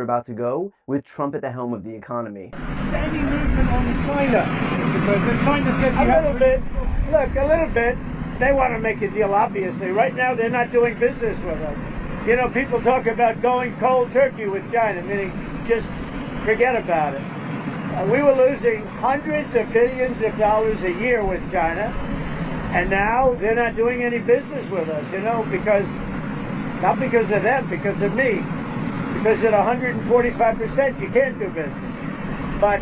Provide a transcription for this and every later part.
we're about to go with Trump at the helm of the economy. Any movement on China? Because they're trying to get a little bit. Look, a little bit. They want to make a deal, obviously. Right now, they're not doing business with us. You know, people talk about going cold turkey with China, meaning just forget about it. We were losing hundreds of billions of dollars a year with China, and now they're not doing any business with us, you know, because, not because of them, because of me. Because at 145%, you can't do business. But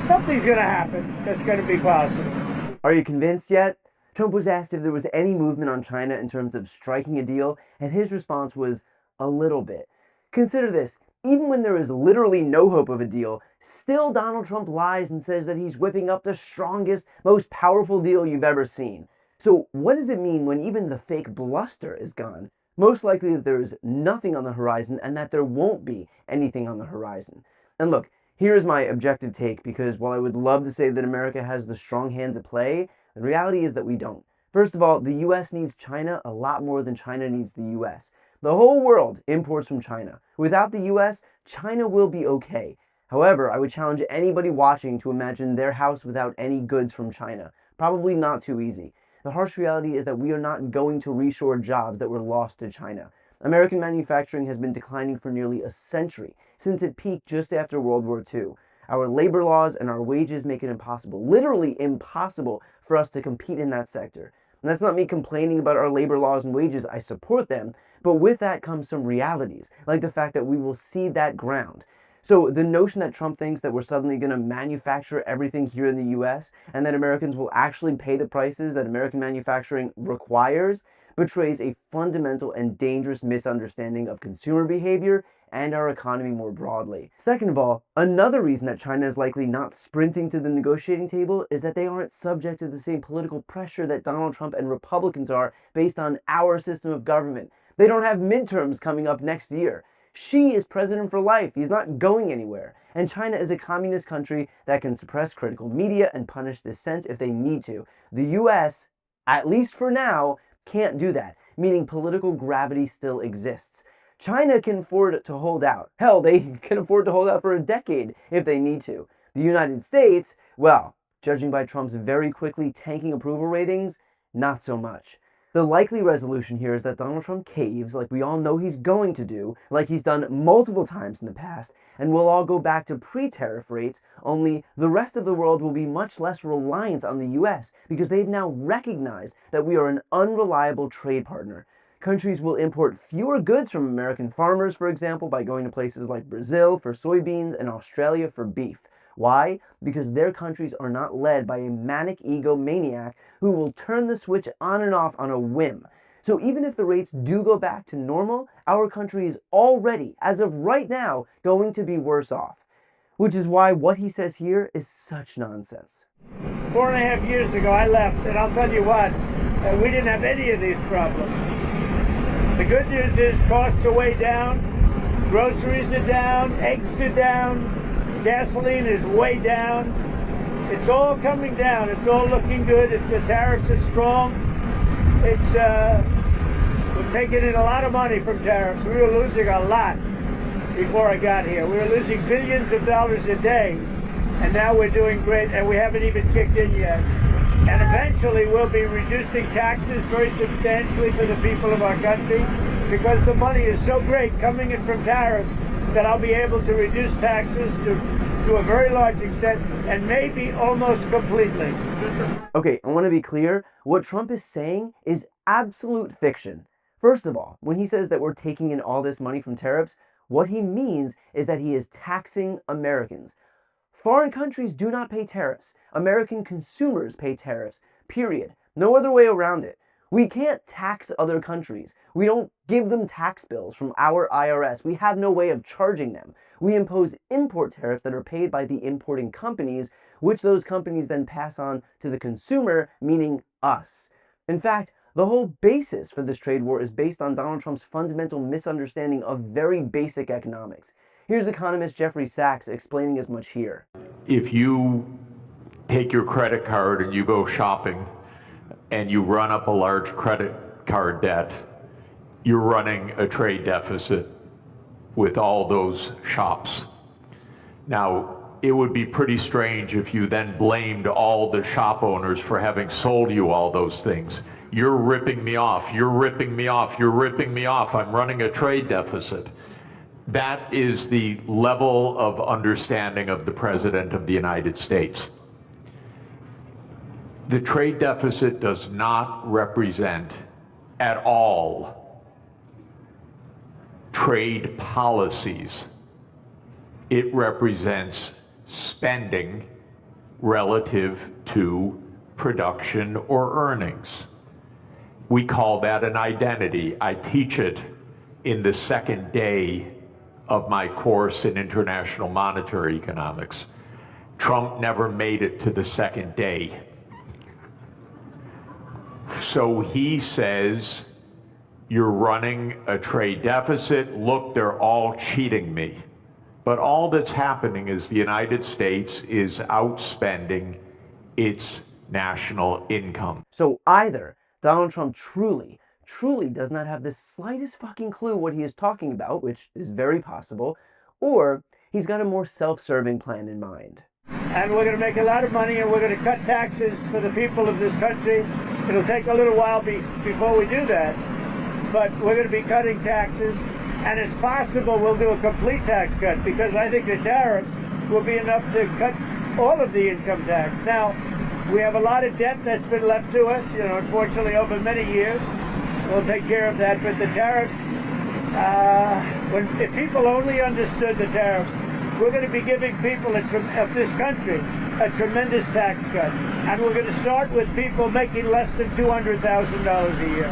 something's going to happen that's going to be positive. Are you convinced yet? Trump was asked if there was any movement on China in terms of striking a deal, and his response was a little bit. Consider this. Even when there is literally no hope of a deal, still Donald Trump lies and says that he's whipping up the strongest, most powerful deal you've ever seen. So what does it mean when even the fake bluster is gone? Most likely that there is nothing on the horizon and that there won't be anything on the horizon. And look, here's my objective take, because while I would love to say that America has the strong hand to play, the reality is that we don't. First of all, the US needs China a lot more than China needs the US. The whole world imports from China. Without the US, China will be okay. However, I would challenge anybody watching to imagine their house without any goods from China. Probably not too easy. The harsh reality is that we are not going to reshore jobs that were lost to China. American manufacturing has been declining for nearly a century, since it peaked just after World War II. Our labor laws and our wages make it impossible, literally impossible, for us to compete in that sector. And that's not me complaining about our labor laws and wages. I support them, but with that comes some realities, like the fact that we will cede that ground. So the notion that Trump thinks that we're suddenly going to manufacture everything here in the US and that Americans will actually pay the prices that American manufacturing requires betrays a fundamental and dangerous misunderstanding of consumer behavior and our economy more broadly. Second of all, another reason that China is likely not sprinting to the negotiating table is that they aren't subject to the same political pressure that Donald Trump and Republicans are based on our system of government. They don't have midterms coming up next year. Xi is president for life. He's not going anywhere. And China is a communist country that can suppress critical media and punish dissent if they need to. The US, at least for now, can't do that, meaning political gravity still exists. China can afford to hold out. Hell, they can afford to hold out for a decade if they need to. The United States, well, judging by Trump's very quickly tanking approval ratings, not so much. The likely resolution here is that Donald Trump caves, like we all know he's going to do, like he's done multiple times in the past, and we'll all go back to pre-tariff rates, only the rest of the world will be much less reliant on the US because they've now recognized that we are an unreliable trade partner. Countries will import fewer goods from American farmers, for example, by going to places like Brazil for soybeans and Australia for beef. Why? Because their countries are not led by a manic egomaniac who will turn the switch on and off on a whim. So even if the rates do go back to normal, our country is already, as of right now, going to be worse off. Which is why what he says here is such nonsense. 4.5 years ago, I left, and I'll tell you what, we didn't have any of these problems. The good news is costs are way down, groceries are down, eggs are down, gasoline is way down. It's all coming down. It's all looking good. The tariffs are strong. We're taking in a lot of money from tariffs. We were losing a lot before I got here. We were losing billions of dollars a day, and now we're doing great, and we haven't even kicked in yet. And eventually we'll be reducing taxes very substantially for the people of our country because the money is so great coming in from tariffs that I'll be able to reduce taxes to a very large extent and maybe almost completely. Okay, I want to be clear. What Trump is saying is absolute fiction. First of all, when he says that we're taking in all this money from tariffs, what he means is that he is taxing Americans. Foreign countries do not pay tariffs. American consumers pay tariffs, period. No other way around it. We can't tax other countries. We don't give them tax bills from our IRS. We have no way of charging them. We impose import tariffs that are paid by the importing companies, which those companies then pass on to the consumer, meaning us. In fact, the whole basis for this trade war is based on Donald Trump's fundamental misunderstanding of very basic economics. Here's economist Jeffrey Sachs explaining as much here. If you take your credit card and you go shopping and you run up a large credit card debt, you're running a trade deficit. with all those shops. Now, it would be pretty strange if you then blamed all the shop owners for having sold you all those things. You're ripping me off, you're ripping me off, you're ripping me off, I'm running a trade deficit. That is the level of understanding of the President of the United States. The trade deficit does not represent at all trade policies. It represents spending relative to production or earnings. We call that an identity. I teach it in the second day of my course in international monetary economics. Trump never made it to the second day. So he says, you're running a trade deficit, look, they're all cheating me. But all that's happening is the United States is outspending its national income. So either Donald Trump truly does not have the slightest fucking clue what he is talking about, which is very possible, or he's got a more self-serving plan in mind. And we're going to make a lot of money, and we're going to cut taxes for the people of this country. It'll take a little while before we do that, but we're going to be cutting taxes, and it's possible we'll do a complete tax cut, because I think the tariffs will be enough to cut all of the income tax. Now, we have a lot of debt that's been left to us, unfortunately, over many years. We'll take care of that, but the tariffs, if people only understood the tariffs, we're going to be giving people of this country a tremendous tax cut. And we're going to start with people making less than $200,000 a year.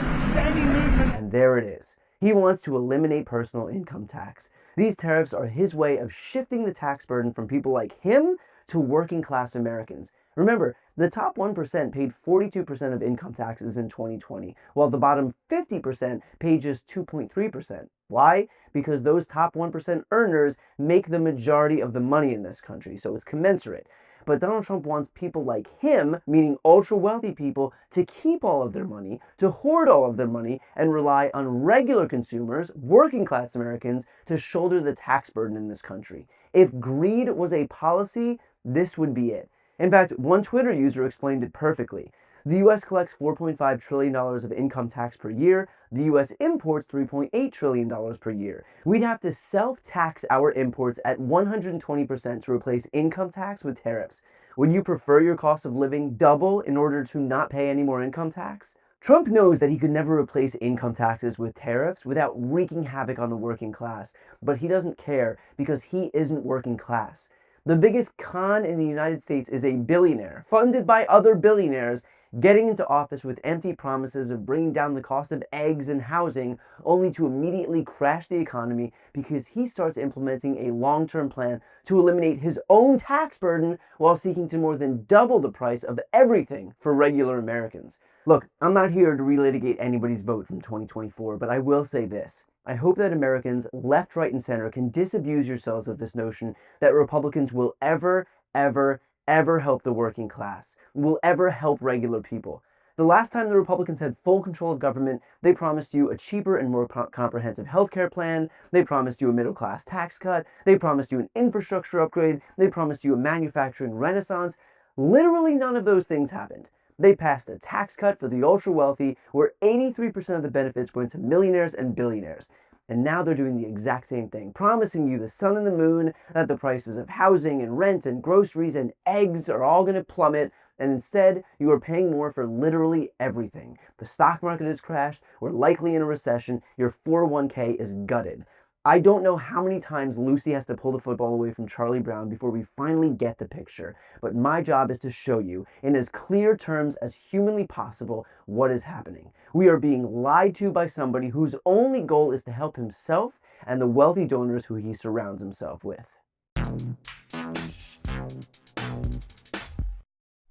And there it is. He wants to eliminate personal income tax. These tariffs are his way of shifting the tax burden from people like him to working class Americans. Remember, the top 1% paid 42% of income taxes in 2020, while the bottom 50% paid just 2.3%. Why? Because those top 1% earners make the majority of the money in this country, so it's commensurate. But Donald Trump wants people like him, meaning ultra-wealthy people, to keep all of their money, to hoard all of their money, and rely on regular consumers, working-class Americans, to shoulder the tax burden in this country. If greed was a policy, this would be it. In fact, one Twitter user explained it perfectly. The U.S. collects $4.5 trillion of income tax per year. The U.S. imports $3.8 trillion per year. We'd have to self-tax our imports at 120% to replace income tax with tariffs. Would you prefer your cost of living double in order to not pay any more income tax? Trump knows that he could never replace income taxes with tariffs without wreaking havoc on the working class, but he doesn't care because he isn't working class. The biggest con in the United States is a billionaire, funded by other billionaires, getting into office with empty promises of bringing down the cost of eggs and housing, only to immediately crash the economy because he starts implementing a long-term plan to eliminate his own tax burden while seeking to more than double the price of everything for regular Americans. Look, I'm not here to relitigate anybody's vote from 2024, but I will say this. I hope that Americans, left, right, and center, can disabuse yourselves of this notion that Republicans will ever help the working class, will ever help regular people. The last time the Republicans had full control of government, they promised you a cheaper and more comprehensive healthcare plan, they promised you a middle-class tax cut, they promised you an infrastructure upgrade, they promised you a manufacturing renaissance. Literally none of those things happened. They passed a tax cut for the ultra-wealthy, where 83% of the benefits went to millionaires and billionaires. And now they're doing the exact same thing, promising you the sun and the moon, that the prices of housing and rent and groceries and eggs are all going to plummet, and instead you are paying more for literally everything. The stock market has crashed, we're likely in a recession, your 401k is gutted. I don't know how many times Lucy has to pull the football away from Charlie Brown before we finally get the picture, but my job is to show you, in as clear terms as humanly possible, what is happening. We are being lied to by somebody whose only goal is to help himself and the wealthy donors who he surrounds himself with.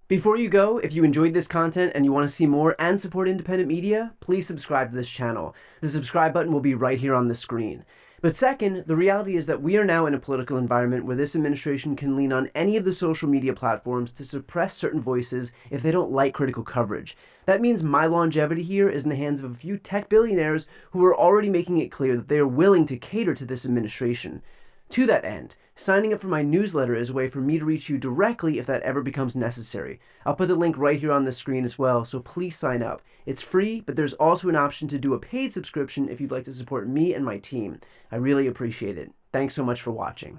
Before you go, if you enjoyed this content and you want to see more and support independent media, please subscribe to this channel. The subscribe button will be right here on the screen. But second, the reality is that we are now in a political environment where this administration can lean on any of the social media platforms to suppress certain voices if they don't like critical coverage. That means my longevity here is in the hands of a few tech billionaires who are already making it clear that they are willing to cater to this administration. To that end, signing up for my newsletter is a way for me to reach you directly if that ever becomes necessary. I'll put the link right here on the screen as well, so please sign up. It's free, but there's also an option to do a paid subscription if you'd like to support me and my team. I really appreciate it. Thanks so much for watching.